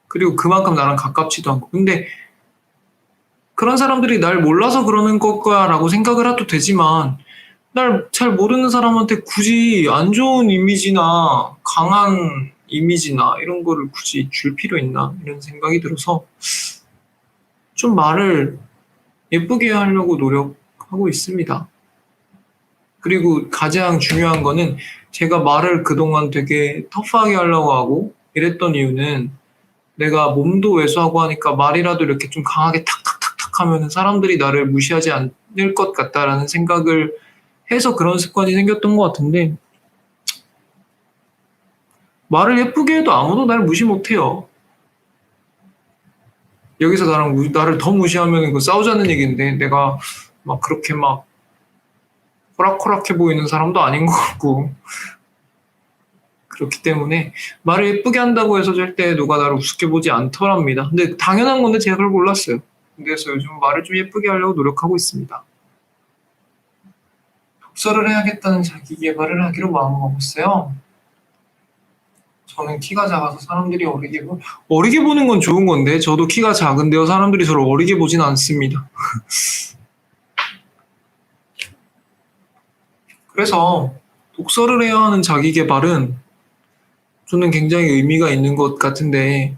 그리고 그만큼 나랑 가깝지도 않고. 근데 그런 사람들이 날 몰라서 그러는 걸 거야 라고 생각을 해도 되지만, 날 잘 모르는 사람한테 굳이 안 좋은 이미지나 강한 이미지나 이런 거를 굳이 줄 필요 있나 이런 생각이 들어서 좀 말을 예쁘게 하려고 노력하고 있습니다. 그리고 가장 중요한 거는, 제가 말을 그동안 되게 터프하게 하려고 하고 이랬던 이유는, 내가 몸도 왜소하고 하니까 말이라도 이렇게 좀 강하게 탁탁탁탁 하면 사람들이 나를 무시하지 않을 것 같다라는 생각을 해서 그런 습관이 생겼던 것 같은데, 말을 예쁘게 해도 아무도 나를 무시 못해요. 여기서 나를 더 무시하면 그 싸우자는 얘기인데, 내가 막 그렇게 막 호락호락해 보이는 사람도 아닌 것 같고, 그렇기 때문에 말을 예쁘게 한다고 해서 절대 누가 나를 우습게 보지 않더랍니다. 근데 당연한 건데 제가 그걸 몰랐어요. 그래서 요즘 말을 좀 예쁘게 하려고 노력하고 있습니다. 독서를 해야겠다는 자기 개발을 하기로 마음먹었어요. 저는 키가 작아서 사람들이 어리게 보는 건 좋은 건데, 저도 키가 작은데요. 사람들이 저를 어리게 보진 않습니다. 그래서 독서를 해야 하는 자기 개발은 저는 굉장히 의미가 있는 것 같은데,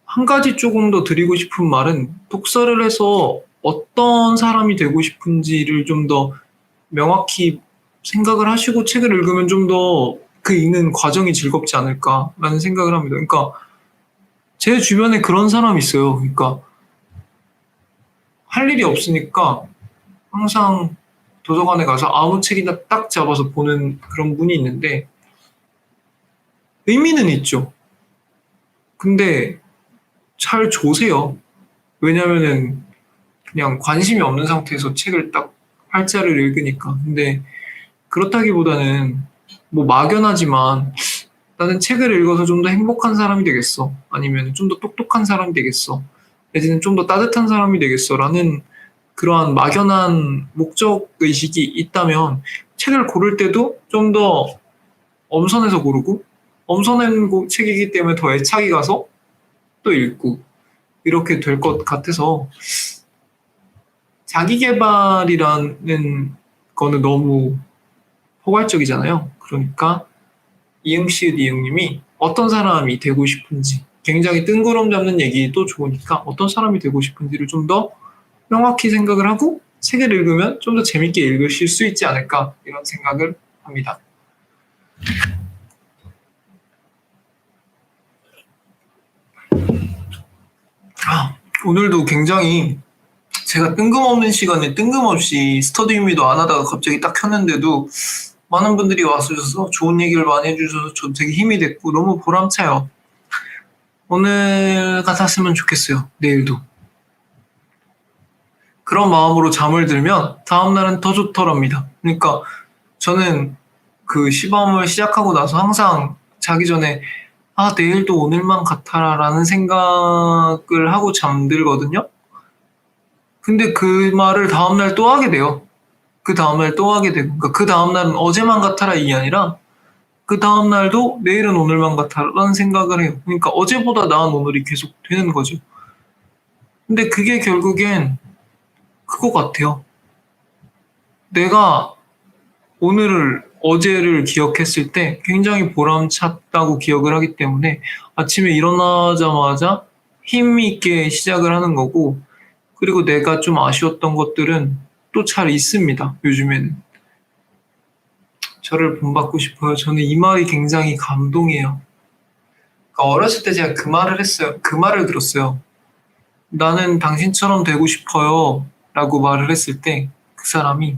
한 가지 조금 더 드리고 싶은 말은, 독서를 해서 어떤 사람이 되고 싶은지를 좀 더 명확히 생각을 하시고 책을 읽으면 좀 더 그 읽는 과정이 즐겁지 않을까라는 생각을 합니다. 그러니까 제 주변에 그런 사람이 있어요. 그러니까 할 일이 없으니까 항상 도서관에 가서 아무 책이나 딱 잡아서 보는 그런 분이 있는데, 의미는 있죠. 근데 잘 조세요. 왜냐면은 그냥 관심이 없는 상태에서 책을 딱 활자를 읽으니까. 근데 그렇다기보다는 뭐 막연하지만, 나는 책을 읽어서 좀 더 행복한 사람이 되겠어. 아니면 좀 더 똑똑한 사람이 되겠어. 내지는 좀 더 따뜻한 사람이 되겠어. 라는 그러한 막연한 목적 의식이 있다면, 책을 고를 때도 좀 더 엄선해서 고르고, 엄선한 책이기 때문에 더 애착이 가서 또 읽고, 이렇게 될 것 같아서, 자기 개발이라는 거는 너무 포괄적이잖아요. 그러니까 이응시읒 이응님이 어떤 사람이 되고 싶은지, 굉장히 뜬구름 잡는 얘기도 좋으니까 어떤 사람이 되고 싶은지를 좀 더 명확히 생각을 하고 책을 읽으면 좀 더 재밌게 읽으실 수 있지 않을까 이런 생각을 합니다. 오늘도 굉장히 제가 뜬금없는 시간에 뜬금없이 스터디 윈미도 안 하다가 갑자기 딱 켰는데도 많은 분들이 와주셔서 좋은 얘기를 많이 해주셔서 저 되게 힘이 됐고 너무 보람차요. 오늘 같았으면 좋겠어요. 내일도. 그런 마음으로 잠을 들면 다음날은 더 좋더랍니다. 그러니까 저는 그 시범을 시작하고 나서 항상 자기 전에 내일도 오늘만 같아라 라는 생각을 하고 잠들거든요. 근데 그 말을 다음날 또 하게 돼요. 그 다음날 또 하게 되고, 그러니까 그 다음날은 어제만 같아라 이 아니라 그 다음날도 내일은 오늘만 같아라는 생각을 해요. 그러니까 어제보다 나은 오늘이 계속 되는 거죠. 근데 그게 결국엔 그거 같아요. 내가 어제를 기억했을 때 굉장히 보람찼다고 기억을 하기 때문에 아침에 일어나자마자 힘 있게 시작을 하는 거고, 그리고 내가 좀 아쉬웠던 것들은 또 잘 있습니다. 요즘에는. 저를 본받고 싶어요. 저는 이 말이 굉장히 감동이에요. 그러니까 어렸을 때 제가 그 말을 했어요. 그 말을 들었어요. 나는 당신처럼 되고 싶어요. 라고 말을 했을 때 그 사람이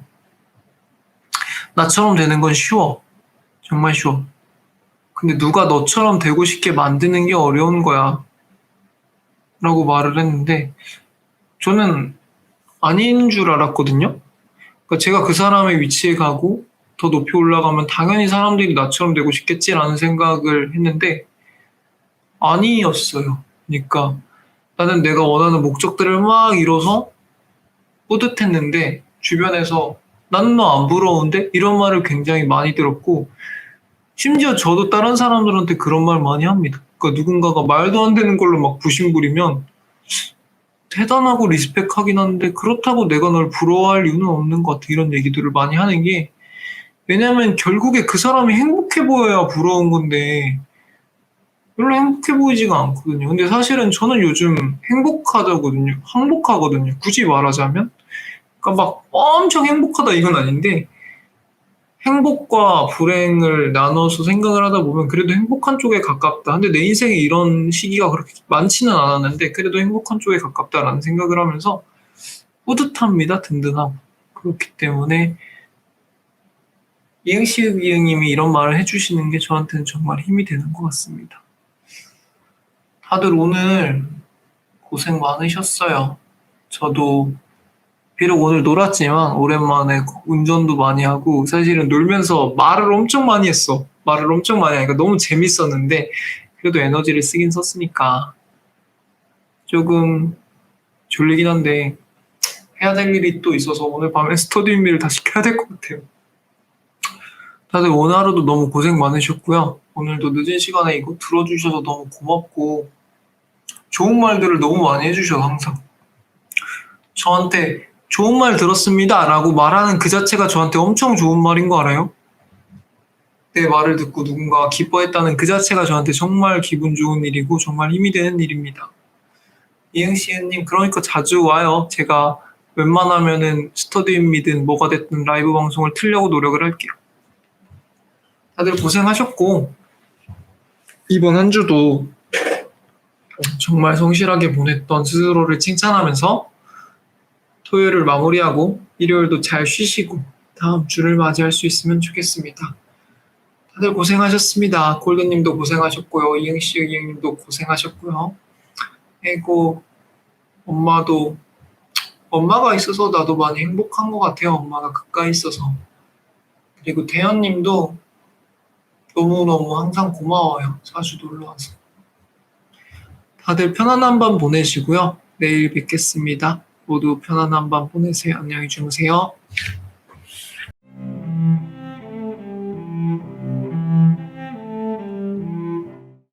나처럼 되는 건 쉬워. 정말 쉬워. 근데 누가 너처럼 되고 싶게 만드는 게 어려운 거야. 라고 말을 했는데 저는 아닌 줄 알았거든요. 그러니까 제가 그 사람의 위치에 가고 더 높이 올라가면 당연히 사람들이 나처럼 되고 싶겠지라는 생각을 했는데 아니었어요. 그러니까 나는 내가 원하는 목적들을 막 이뤄서 뿌듯했는데 주변에서 나는 너 안 부러운데? 이런 말을 굉장히 많이 들었고 심지어 저도 다른 사람들한테 그런 말 많이 합니다. 그러니까 누군가가 말도 안 되는 걸로 막 부심부리면 대단하고 리스펙하긴 한데 그렇다고 내가 널 부러워할 이유는 없는 것 같아. 이런 얘기들을 많이 하는 게 왜냐면 결국에 그 사람이 행복해 보여야 부러운 건데 별로 행복해 보이지가 않거든요. 근데 사실은 저는 요즘 행복하거든요. 굳이 말하자면. 그러니까 막 엄청 행복하다 이건 아닌데 행복과 불행을 나눠서 생각을 하다 보면 그래도 행복한 쪽에 가깝다. 근데 내 인생에 이런 시기가 그렇게 많지는 않았는데 그래도 행복한 쪽에 가깝다라는 생각을 하면서 뿌듯합니다. 든든하고. 그렇기 때문에 이응시읒 이응님이 이런 말을 해주시는 게 저한테는 정말 힘이 되는 것 같습니다. 다들 오늘 고생 많으셨어요. 저도 비록 오늘 놀았지만 오랜만에 운전도 많이 하고 사실은 놀면서 말을 엄청 많이 했어. 말을 엄청 많이 하니까 너무 재밌었는데 그래도 에너지를 쓰긴 썼으니까 조금 졸리긴 한데 해야 될 일이 또 있어서 오늘 밤에 스터디 윈미를 다시 켜야 될 것 같아요. 다들 오늘 하루도 너무 고생 많으셨고요. 오늘도 늦은 시간에 이거 들어주셔서 너무 고맙고 좋은 말들을 너무 많이 해주셔서 항상 저한테 좋은 말 들었습니다 라고 말하는 그 자체가 저한테 엄청 좋은 말인 거 알아요? 내 말을 듣고 누군가가 기뻐했다는 그 자체가 저한테 정말 기분 좋은 일이고 정말 힘이 되는 일입니다. 이응시은님 그러니까 자주 와요. 제가 웬만하면은 스터디 윈미든 뭐가 됐든 라이브 방송을 틀려고 노력을 할게요. 다들 고생하셨고 이번 한 주도 정말 성실하게 보냈던 스스로를 칭찬하면서 토요일을 마무리하고 일요일도 잘 쉬시고 다음 주를 맞이할 수 있으면 좋겠습니다. 다들 고생하셨습니다. 골드님도 고생하셨고요. 이응씨 이응님도 고생하셨고요. 아이고 엄마가 있어서 나도 많이 행복한 것 같아요. 엄마가 가까이 있어서. 그리고 대현님도 너무너무 항상 고마워요. 자주 놀러와서. 다들 편안한 밤 보내시고요. 내일 뵙겠습니다. 모두 편안한 밤 보내세요. 안녕히 주무세요.